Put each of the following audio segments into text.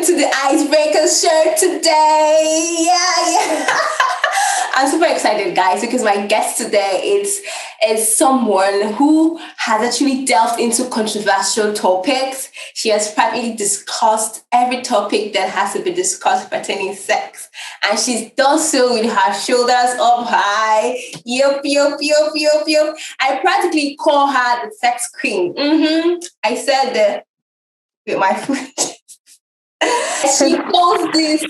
to the IceBreakers Show today. Yeah. I'm super excited, guys, because my guest today is someone who has actually delved into controversial topics. She has privately discussed every topic that has to be discussed pertaining sex. And she's done so with her shoulders up high. Yup. I practically call her the sex queen. I said that with my foot. She posts this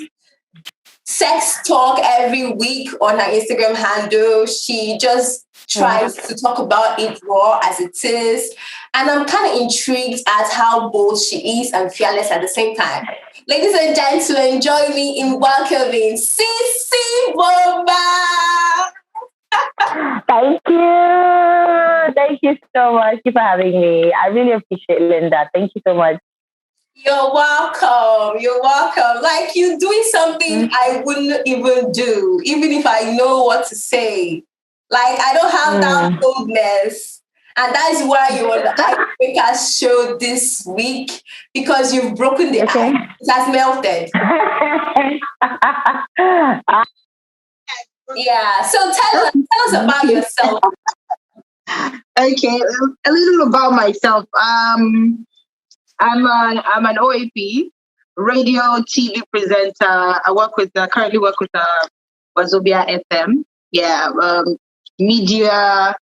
sex talk every week on her Instagram handle. She just tries to talk about it raw as it is. And I'm kind of intrigued at how bold she is and fearless at the same time. Ladies and gentlemen, join me in welcoming Sisi Boma. Thank you. Thank you so much for having me. I really appreciate Linda. Thank you so much. You're welcome. Like, you're doing something I wouldn't even do, even if I know what to say. Like, I don't have that boldness. And that is why you're on the IceBreakers Show this week, because you've broken the ice. It has melted. Yeah. So tell us about yourself. Okay, a little about myself. I'm an OAP radio TV presenter. I currently work with Wazobia FM. Yeah, media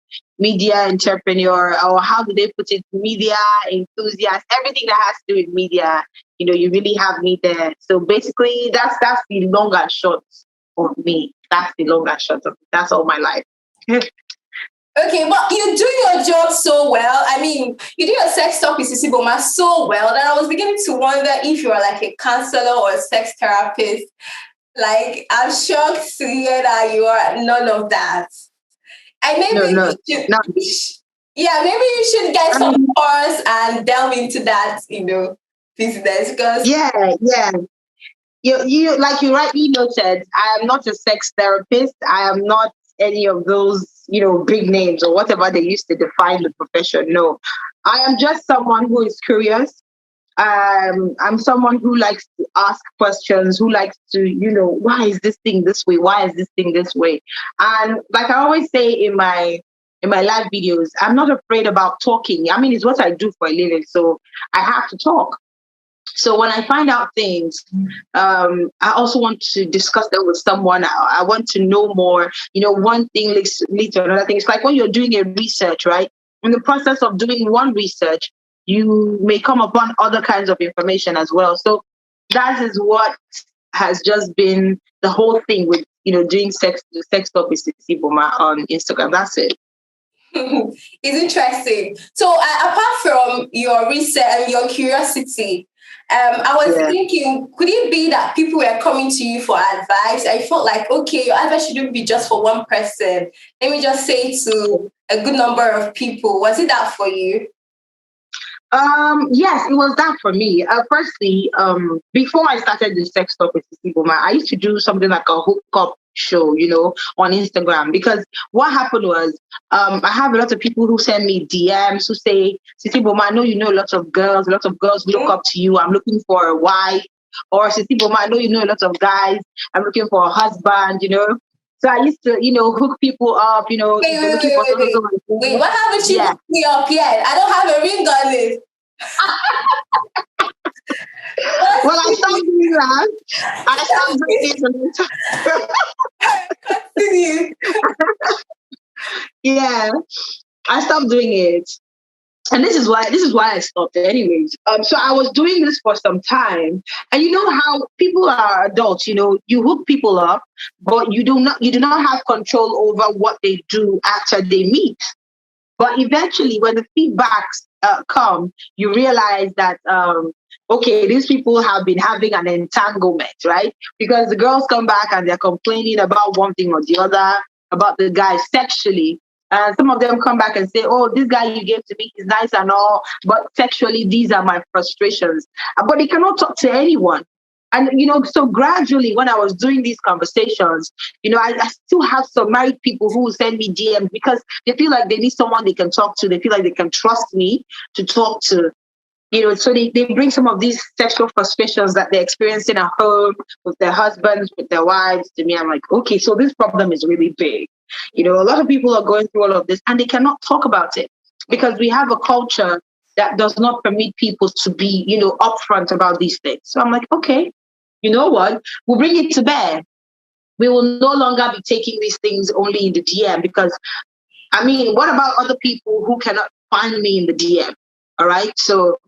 entrepreneur, or how do they put it? Media enthusiast. Everything that has to do with media, you really have me there. So basically, that's the long and short of me. That's the long and short of it. That's all my life. Okay, but you do your job so well. I mean, you do your sex talk with Sisi Boma so well that I was beginning to wonder if you are like a counselor or a sex therapist. Like, I'm shocked to hear that you are none of that. And maybe maybe you should get some course and delve into that, business. Because you like you rightly noted, I am not a sex therapist. I am not any of those, big names or whatever they used to define the profession. No, I am just someone who is curious. I'm someone who likes to ask questions, who likes to, why is this thing this way? Why is this thing this way? And like I always say in my live videos, I'm not afraid about talking. I mean, it's what I do for a living, so I have to talk. So when I find out things, I also want to discuss them with someone. I want to know more. One thing leads to another thing. It's like when you're doing a research, right? In the process of doing one research, you may come upon other kinds of information as well. So that is what has just been the whole thing with, doing sex talk with Sisi Boma on Instagram. That's it. It's interesting. So apart from your research and your curiosity, I was thinking, could it be that people were coming to you for advice? I felt like, okay, your advice shouldn't be just for one person. Let me just say it to a good number of people. Was it that for you? Yes, it was that for me. Firstly, before I started the sex talk with Sisi Boma, I used to do something like a hookup show, on Instagram. Because what happened was, I have a lot of people who send me DMs who say, Sisi Boma, I know you know a lot of girls look up to you. I'm looking for a wife. Or Sisi Boma, I know you know a lot of guys. I'm looking for a husband, So I used to, hook people up, Wait, what haven't you hooked me up yet? I don't have a ring on it. Well, I stopped doing that. I stopped doing it. Continue. Yeah, I stopped doing it. And this is why I stopped anyways. So I was doing this for some time, and you know how people are adults. You hook people up, but you do not have control over what they do after they meet. But eventually, when the feedbacks come, you realize that okay, these people have been having an entanglement, right? Because the girls come back and they're complaining about one thing or the other about the guy sexually. And some of them come back and say, oh, this guy you gave to me is nice and all, but sexually, these are my frustrations. But they cannot talk to anyone. And, so gradually when I was doing these conversations, I still have some married people who send me DMs because they feel like they need someone they can talk to. They feel like they can trust me to talk to. So they bring some of these sexual frustrations that they're experiencing at home with their husbands, with their wives to me. I'm like, okay, so this problem is really big. A lot of people are going through all of this and they cannot talk about it because we have a culture that does not permit people to be, upfront about these things. So I'm like, okay, you know what? We'll bring it to bear. We will no longer be taking these things only in the DM because, what about other people who cannot find me in the DM? All right. So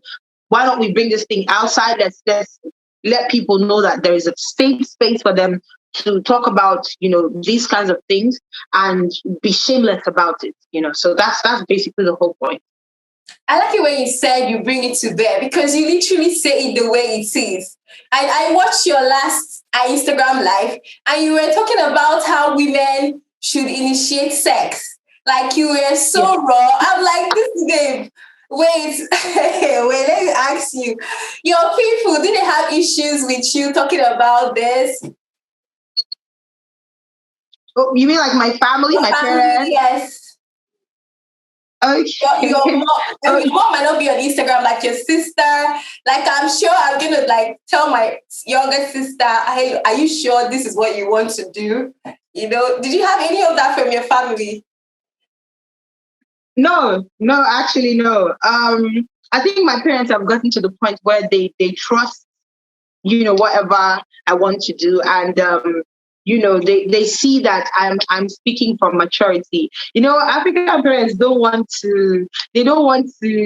why don't we bring this thing outside? Let's let people know that there is a safe space for them to talk about, these kinds of things and be shameless about it. So that's basically the whole point. I like it when you said you bring it to bear because you literally say it the way it is. I watched your last Instagram live and you were talking about how women should initiate sex. Like you were so raw. I'm like, this game. Wait, let me ask you. Your people, did they have issues with you talking about this? Oh, you mean like my family, my parents? Yes. Okay. Your mom might not be on Instagram like your sister. Like I'm sure I'm gonna tell my younger sister, hey, are you sure this is what you want to do? Did you have any of that from your family? No, actually, no. I think my parents have gotten to the point where they trust, whatever I want to do. And, they see that I'm speaking from maturity. African parents don't want to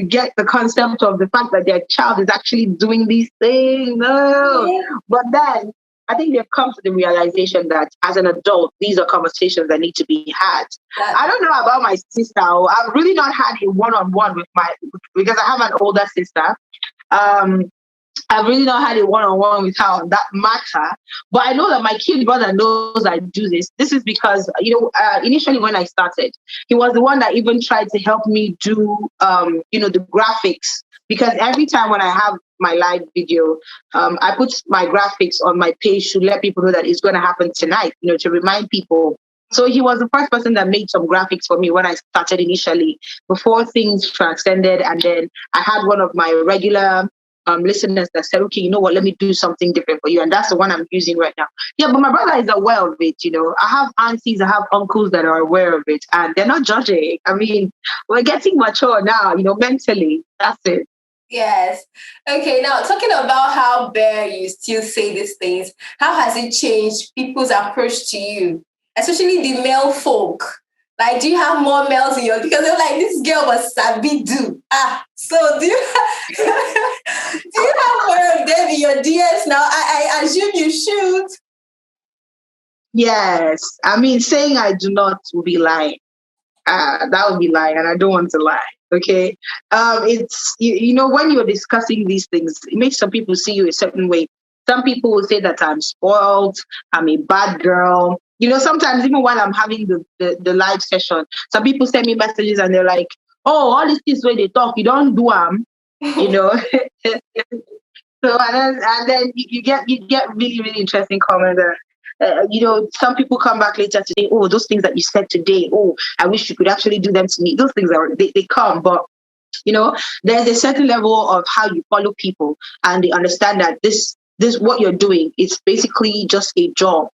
get the concept of the fact that their child is actually doing these things. No. Yeah. But then I think they've come to the realization that as an adult, these are conversations that need to be had. I don't know about my sister. I've really not had a one-on-one because I have an older sister. I've really not had a one-on-one with her on that matter. But I know that my kid brother knows I do this. This is because, initially when I started, he was the one that even tried to help me do, the graphics. Because every time when I have my live video, I put my graphics on my page to let people know that it's going to happen tonight, to remind people. So he was the first person that made some graphics for me when I started initially, before things transcended. And then I had one of my regular listeners that said, okay, you know what, let me do something different for you. And that's the one I'm using right now. Yeah, but my brother is aware of it, I have aunties, I have uncles that are aware of it and they're not judging. We're getting mature now, mentally. That's it. Yes. Okay, now talking about how bare you still say these things, how has it changed people's approach to you, especially the male folk? Like, do you have more males in your, because they're like, this girl was sabi do. So do you have more of them in your DS now? I assume you should. Yes. Saying I do not would be lying. That would be lying, and I don't want to lie. Okay. It's, when you're discussing these things, it makes some people see you a certain way. Some people will say that I'm spoiled, I'm a bad girl. Sometimes even while I'm having the live session, some people send me messages and they're like, oh, all these things where they talk, you don't do them, So and then you get really, really interesting comments. Some people come back later to say, oh, those things that you said today, oh, I wish you could actually do them to me. Those things they come, but there's a certain level of how you follow people, and they understand that this what you're doing is basically just a job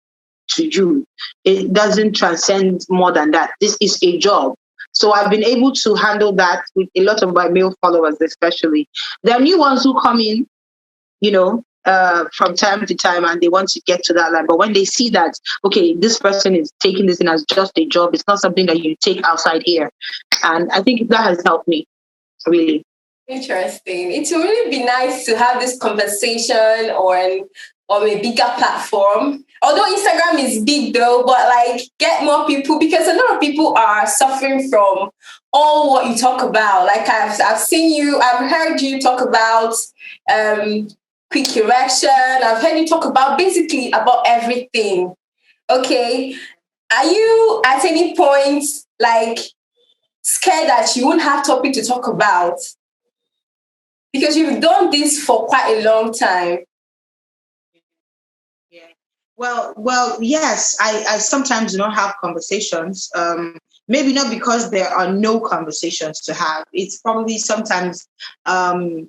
to you. It doesn't transcend more than that. This is a job. So I've been able to handle that with a lot of my male followers, especially. There are new ones who come in, from time to time, and they want to get to that line. But when they see that, okay, this person is taking this in as just a job, it's not something that you take outside here. And I think that has helped me, really. Interesting. It would really be nice to have this conversation on a bigger platform. Although Instagram is big though, but get more people, because a lot of people are suffering from all what you talk about. Like I've seen you, I've heard you talk about quick erection. I've heard you talk about basically about everything. Okay. Are you at any point scared that you won't have topic to talk about? Because you've done this for quite a long time. Yeah. Well, yes. I sometimes don't have conversations. Maybe not because there are no conversations to have. It's probably sometimes, I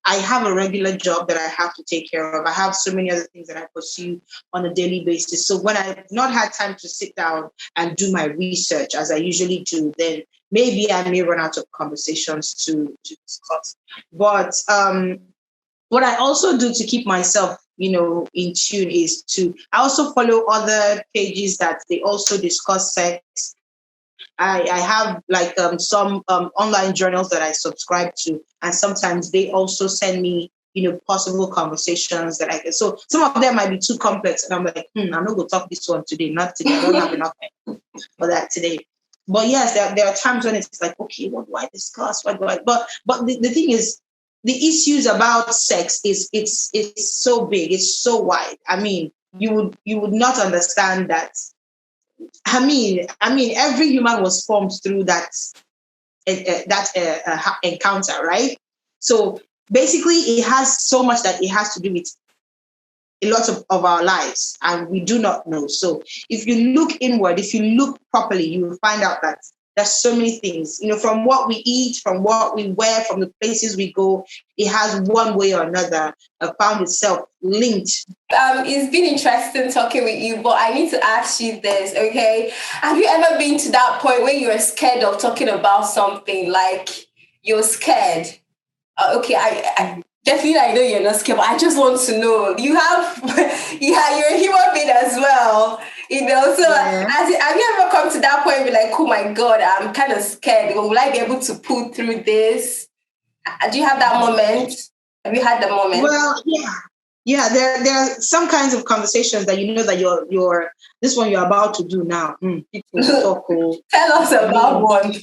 have a regular job that I have to take care of. I have so many other things that I pursue on a daily basis. So when I've not had time to sit down and do my research as I usually do, then maybe I may run out of conversations to discuss. But what I also do to keep myself, in tune is I also follow other pages that they also discuss sex. I have like some online journals that I subscribe to, and sometimes they also send me, possible conversations that I can. So some of them might be too complex, and I'm like, I'm not going to talk this one today. Not today. I don't have enough time for that today. But yes, there are times when it's like, okay, what do I discuss? What do I? But the thing is, the issues about sex is it's so big, it's so wide. I mean, you would not understand that. I mean, every human was formed through that encounter, right? So basically, it has so much that it has to do with a lot of our lives, and we do not know. So if you look inward, if you look properly, you will find out that there's so many things, from what we eat, from what we wear, from the places we go, it has one way or another found itself linked. It's been interesting talking with you, but I need to ask you this, okay? Have you ever been to that point where you're scared of talking about something, like you're scared? Okay, I definitely, I know you're not scared, but I just want to know. You have, yeah, you're a human being as well. So Yeah. have you ever come to that point where like, oh my God, I'm kind of scared. Will I be able to pull through this? Do you have that moment? Have you had the moment? Well, yeah. There are some kinds of conversations that that you're this one you're about to do now. People talk. Tell us about one.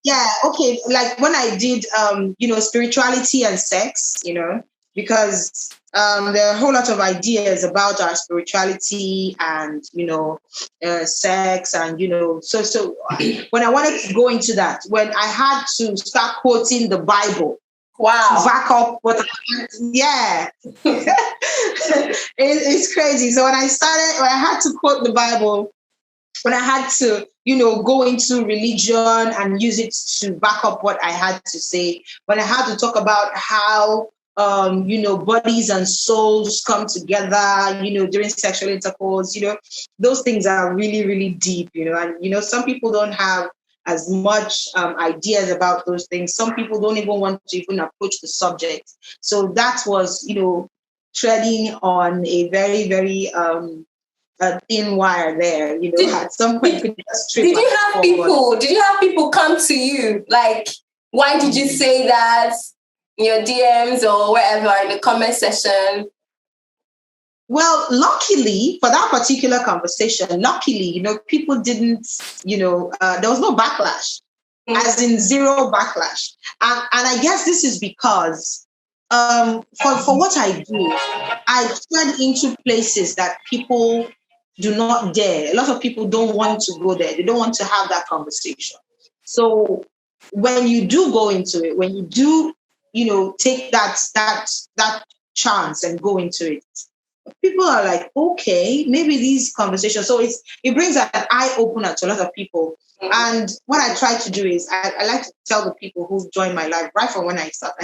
Yeah, okay. Like when I did, spirituality and sex, because there are a whole lot of ideas about our spirituality and, sex and, so when I wanted to go into that, when I had to start quoting the Bible, wow, to back up what, yeah, it's crazy. So when I had to quote the Bible, when I had to, go into religion and use it to back up what I had to say, when I had to talk about how, bodies and souls come together, during sexual intercourse, those things are really, really deep, and, some people don't have as much ideas about those things. Some people don't even want to even approach the subject. So that was, treading on a very, very, a thin wire there, at some point. Did you have people come to you like, why did you say that in your DMs or wherever in the comment section? Well, luckily for that particular conversation, people didn't, there was no backlash, as in zero backlash. And I guess this is because for what I do, I tread into places that people do not dare. A lot of people don't want to go there. They don't want to have that conversation. So when you do go into it, when you do, take that chance and go into it, people are like, okay, maybe these conversations. So it brings an eye opener to a lot of people. And what I try to do is I like to tell the people who've joined my live right from when I start.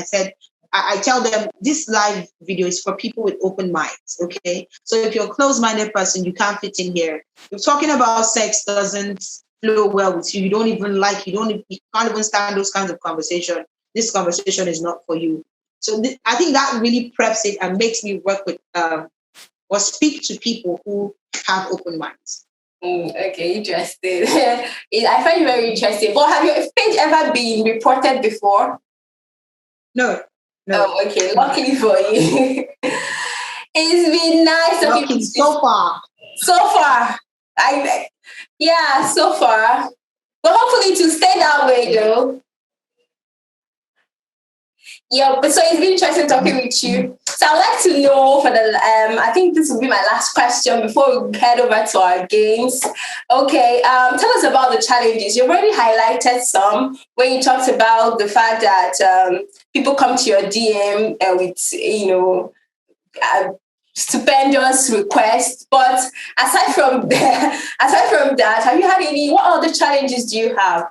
I tell them this live video is for people with open minds, okay? So if you're a closed-minded person, you can't fit in here. If talking about sex doesn't flow well with you, you can't even stand those kinds of conversation. This conversation is not for you. So I think that really preps it and makes me work with or speak to people who have open minds. Okay, interesting. I find it very interesting. But have your page ever been reported before? No. Oh, okay. Luckily for you. It's been nice of you so far. So far. So far. But hopefully to stay that way though. Yeah, but so it's been interesting talking with you. So I'd like to know I think this will be my last question before we head over to our games. Okay, tell us about the challenges. You've already highlighted some when you talked about the fact that people come to your DM with, stupendous request. But aside from that, have you had what other challenges do you have?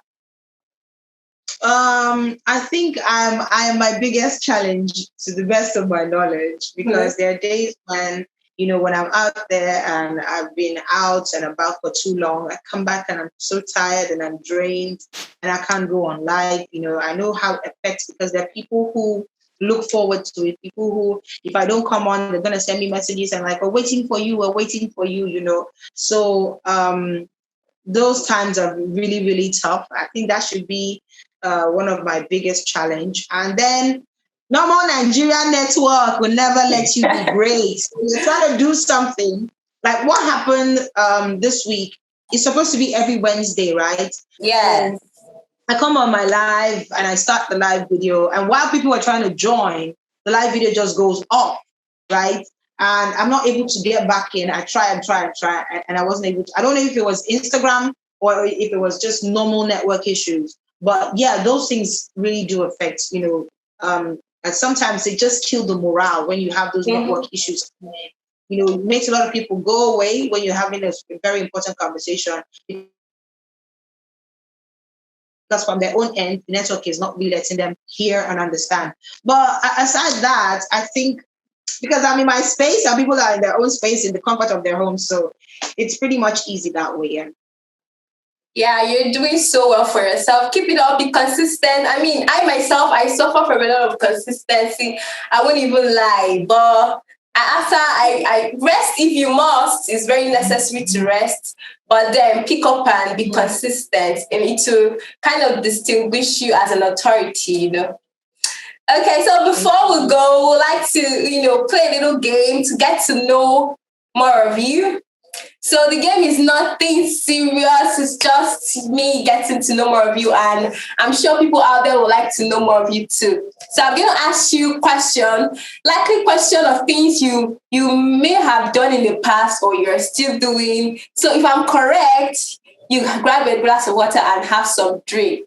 I think I am my biggest challenge to the best of my knowledge, because there are days when, when I'm out there and I've been out and about for too long, I come back and I'm so tired and I'm drained and I can't go on live. I know how it affects, because there are people who look forward to it, people who, if I don't come on, they're going to send me messages and like, we're waiting for you, So those times are really, really tough. I think that should be one of my biggest challenge. And then normal Nigerian network will never let you be great. So you're trying to do something like what happened this week. It's supposed to be every Wednesday, right? Yes. I come on my live and I start the live video, and while people are trying to join, the live video just goes off, right? And I'm not able to get back in. I try, and I wasn't able to. I don't know if it was Instagram or if it was just normal network issues. But yeah, those things really do affect, and sometimes they just kill the morale when you have those network issues. It makes a lot of people go away when you're having a very important conversation. Because from their own end, the network is not really letting them hear and understand. But aside that, I think because I'm in my space and people are in their own space in the comfort of their home, so it's pretty much easy that way. Yeah, you're doing so well for yourself. Keep it up, be consistent. I mean, I myself, I suffer from a lot of consistency. I won't even lie. But after I rest if you must, it's very necessary to rest. But then pick up and be consistent, and it will kind of distinguish you as an authority, Okay, so before we go, we'd like to, play a little game to get to know more of you. So the game is nothing serious. It's just me getting to know more of you. And I'm sure people out there would like to know more of you too. So I'm going to ask you likely question of things you may have done in the past or you're still doing. So if I'm correct, you grab a glass of water and have some drink.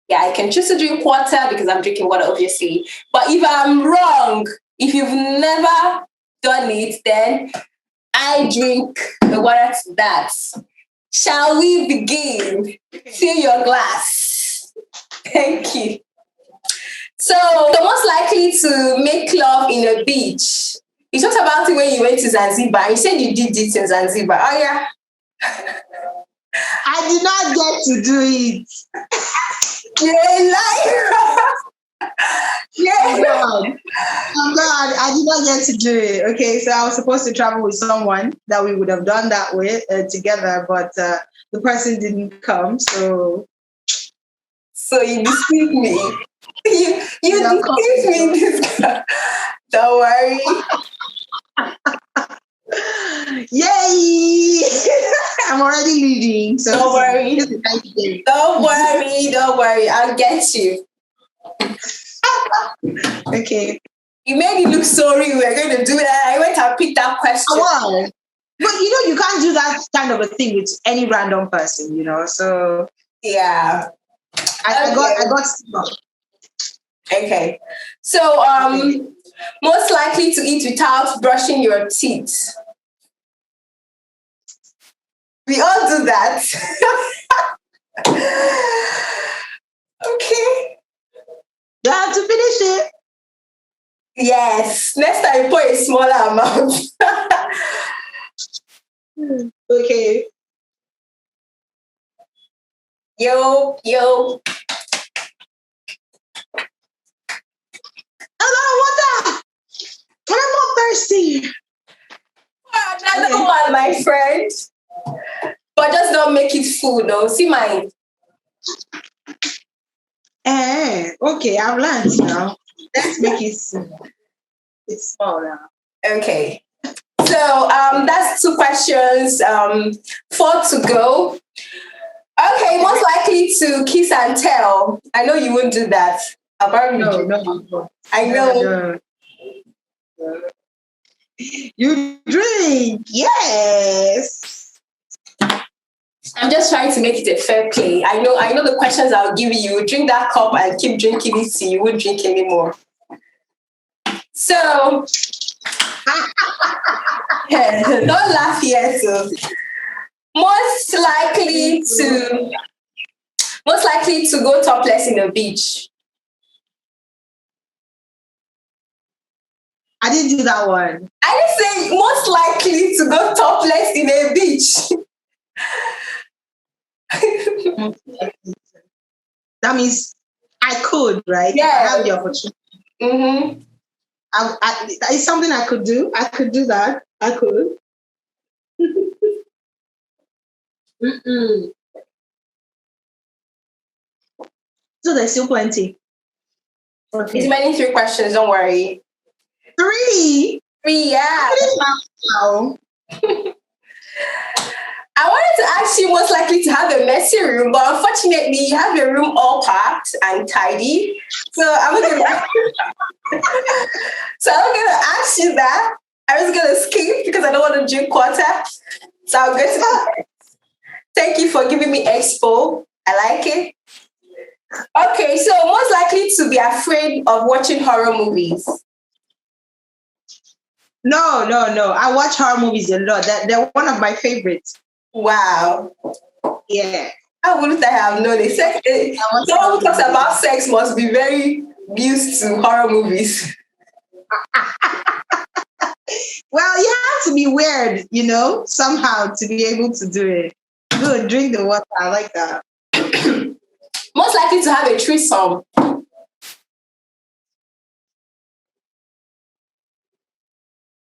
Yeah, I can choose to drink water because I'm drinking water, obviously. But if I'm wrong, if you've never done it, then I drink the water to that. Shall we begin? Fill your glass. Thank you. So, the most likely to make love in a beach. You talked about it when you went to Zanzibar. You said you did it in Zanzibar. Oh, yeah. I did not get to do it. You're a liar. Oh God, I did not get to do it. Okay, so I was supposed to travel with someone that we would have done that with together, but the person didn't come. So you deceived me. You deceived me. This girl. Don't worry. Yay! I'm already leaving. So don't worry. Don't worry. I'll get you. Okay. You made it look sorry. We're going to do that. I went and picked that question. Oh, wow. But you can't do that kind of a thing with any random person, So yeah, I got stuck. Okay. So most likely to eat without brushing your teeth. We all do that. Okay. You have to finish it. Yes. Next time, pour a smaller amount. Okay. Yo. Water. But I'm not thirsty. Another one, my friend. But just don't make it full, though. See mine. Okay, I've learned now. Let's make it small. It's small now. Okay. So that's 2 questions. 4 to go. Okay, most likely to kiss and tell. I know you wouldn't do that. No. I know. No. You drink, yes. I'm just trying to make it a fair play. I know the questions I'll give you. Drink that cup and keep drinking it till you won't drink anymore. So, Don't laugh yet. So. Most likely to go topless in the beach. I didn't do that one. I didn't say most likely to go topless in a beach. That means I could, right? Yeah. I have the opportunity. Mm-hmm. It's something I could do. I could do that. I could. So there's still plenty. Okay. It's many 3 questions, don't worry. 3? 3, yeah. Wow. I wanted to ask you most likely to have a messy room, but unfortunately you have your room all packed and tidy. So I'm not gonna ask you that. I was gonna skip because I don't want to drink water. So I'm going to thank you for giving me expo. I like it. Okay, so most likely to be afraid of watching horror movies. No. I watch horror movies a lot. They're one of my favorites. Wow. Yeah. How wouldn't I have known it? Someone who talks about sex must be very used to horror movies. Well, you have to be weird, somehow to be able to do it. Good, drink the water. I like that. Most likely to have a threesome.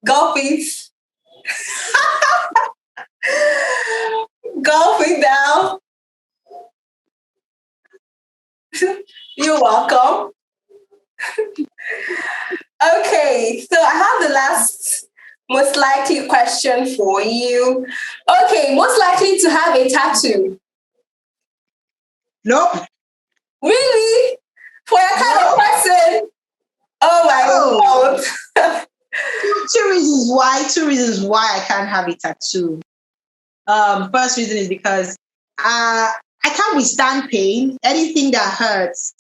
Golf it. Golf it down. You're welcome. Okay, so I have the last most likely question for you. Okay, most likely to have a tattoo. Nope. Really? For a kind of person? Oh my God. Two reasons why I can't have a tattoo. First reason is because I can't withstand pain. Anything that hurts,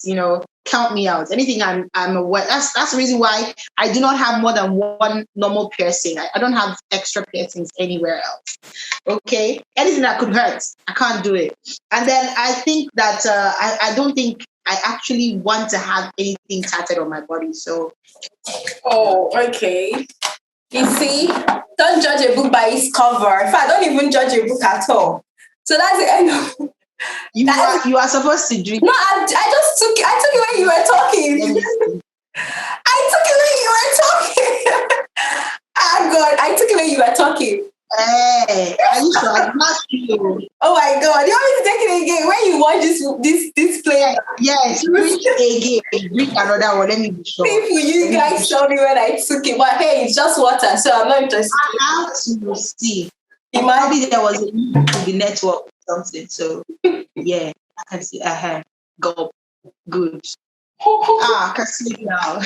count me out. Anything I'm aware. That's the reason why I do not have more than one normal piercing. I don't have extra piercings anywhere else. Okay, anything that could hurt, I can't do it. And then I think that I don't think I actually want to have anything tatted on my body. So. Oh, okay. You see, don't judge a book by its cover. In fact, don't even judge a book at all. So that's the end of. You are supposed to drink. No, I took it when you were talking. I took it when you were talking. Ah, God, I took it when you were talking. Hey, are you sure? Not you. Oh my God, you want me to take it again? When you watch this play? Yes, drink again. Drink another one. Let me be sure. People, you guys saw me when I took it, but hey, it's just water, so I'm not interested. I have to see. Maybe there was a need to the network or something. So yeah, I can see. Go good. I can see now.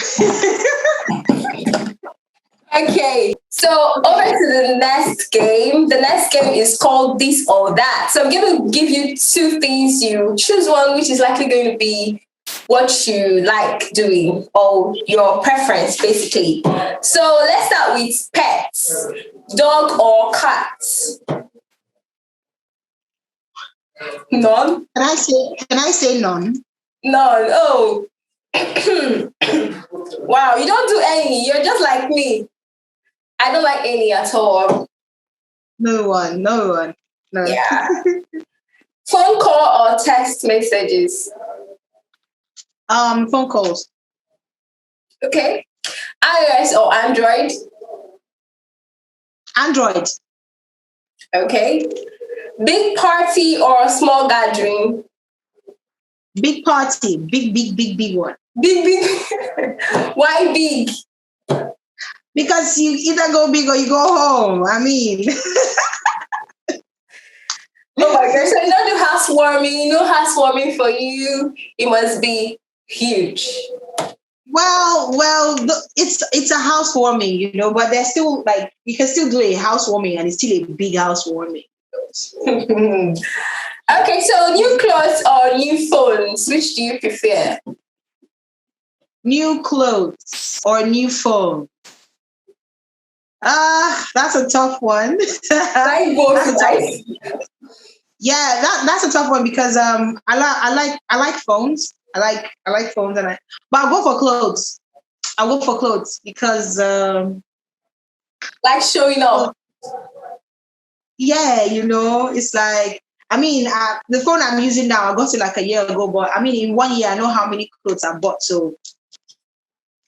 Okay, so over to the next game. The next game is called This or That. So I'm going to give you 2 things. You choose one, which is likely going to be what you like doing or your preference, basically. So let's start with pets. Dog or cat? None? Can I say none? None. Oh. Wow, you don't do any. You're just like me. I don't like any at all. No one. No. Yeah. Phone call or text messages? Phone calls. Okay. iOS or Android? Android. Okay. Big party or small gathering? Big party. Big one. Big. Why big? Because you either go big or you go home. I mean. Oh my gosh, so you don't do housewarming, no housewarming for you. It must be huge. Well, it's a housewarming, but there's still you can still do a housewarming and it's still a big housewarming. Okay, so new clothes or new phones, which do you prefer? New clothes or new phone? That's a tough one. Like both, right? Yeah, that's a tough one because I like phones. I like phones but I'll go for clothes. I'll go for clothes because Like showing off. yeah, it's like the phone I'm using now, I got it like a year ago, but in 1 year I know how many clothes I bought. So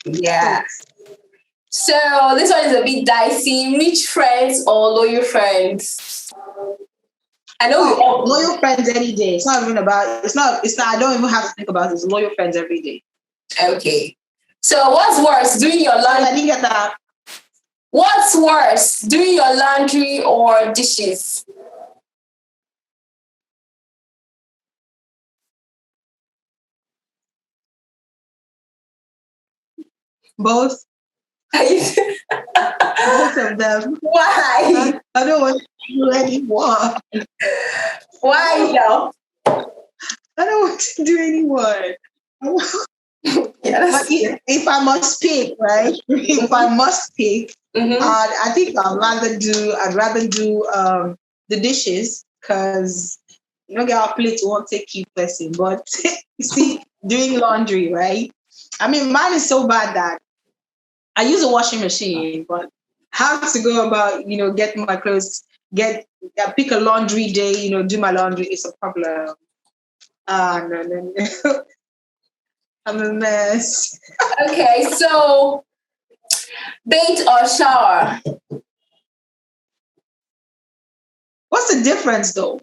yeah. So this one is a bit dicey. Rich friends or loyal friends? I know we all loyal friends any day. It's not even about. It's not. I don't even have to think about it. It's loyal friends every day. Okay. So what's worse, doing your laundry? I didn't get that. What's worse, doing your laundry or dishes? Both. Both of them. Why? I don't want to do any one. Why though? I don't want to do any one. Yes. But if I must pick, right? If I must pick, I think I'd rather do the dishes because get our plate won't take you person. But you see, doing laundry, right? Mine is so bad that I use a washing machine, but how to go about, getting my clothes, pick a laundry day, do my laundry is a problem. No. I'm a mess. Okay, so bathe or shower? What's the difference though?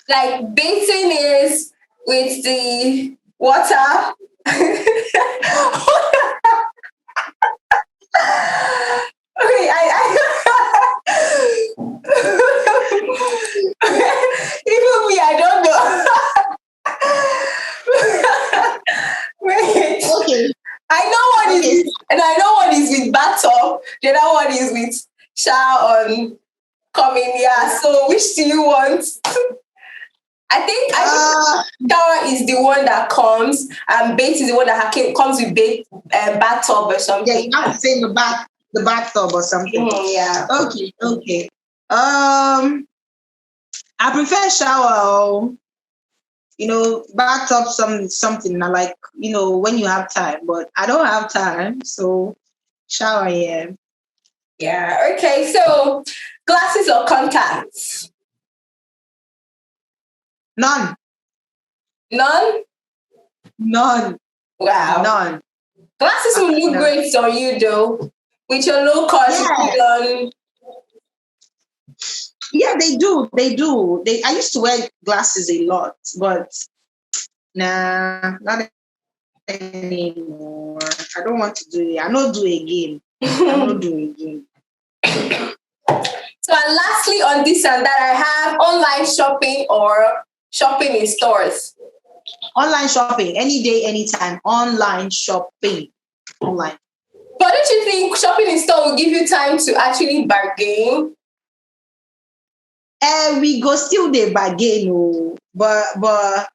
Like bathing is with the water. Okay, even me, I don't know. Wait. Okay. I know one is, and I know one is with bathtub. The other one is with shower on coming. Yeah. So which do you want? I think shower is the one that comes, and bath is the one that comes with bathtub or something. Yeah, you have to say in the bathtub or something. Yeah. Okay. I prefer shower. Bathtub something I like. When you have time, but I don't have time, so shower. Yeah. Yeah. Okay. So glasses or contacts? None. None. Wow. None. Glasses will look great on you though, with your low cost. Yeah, they do. I used to wear glasses a lot, but nah, not anymore. I don't want to do it. I don't do it again. So, and lastly, on this and that, I have online shopping or shopping in stores. Online shopping, any day, anytime. Online shopping. Online. But don't you think shopping in store will give you time to actually bargain? We go still there bargain, but when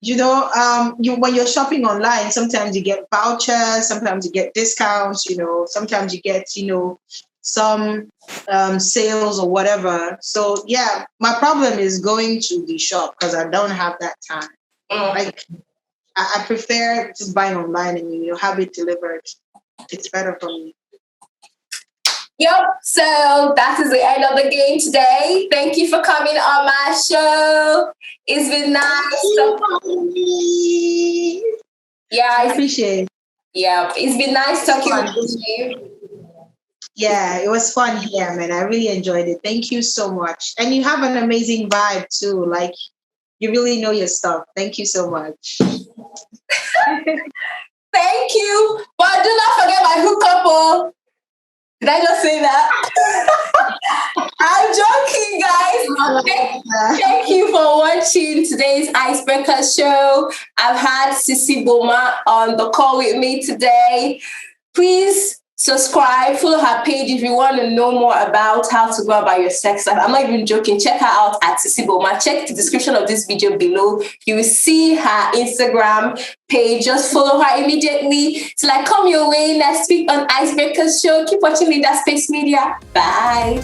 you're shopping online, sometimes you get vouchers, sometimes you get discounts, sometimes you get some sales or whatever. So yeah, my problem is going to the shop because I don't have that time. Like I prefer just buying online and have it delivered. It's better for me. Yep. So that is the end of the game today. Thank you for coming on my show. It's been nice. Yeah, I appreciate it. Yeah, it's been nice talking with you. Yeah, it was fun here, man. I really enjoyed it. Thank you so much. And you have an amazing vibe too. Like you really know your stuff. Thank you so much. Thank you. But do not forget my hookup. Did I just say that? I'm joking, guys. Thank you for watching today's IceBreakers Show. I've had Sisi Boma on the call with me today. Please Subscribe, follow her page if you want to know more about how to go about your sex life. I'm not even joking. Check her out at Sisi Boma. Check the description of this video below. You will see her Instagram page. Just follow her immediately. Till I come your way next week on IceBreakers Show. Keep watching Lindaspace Media. Bye.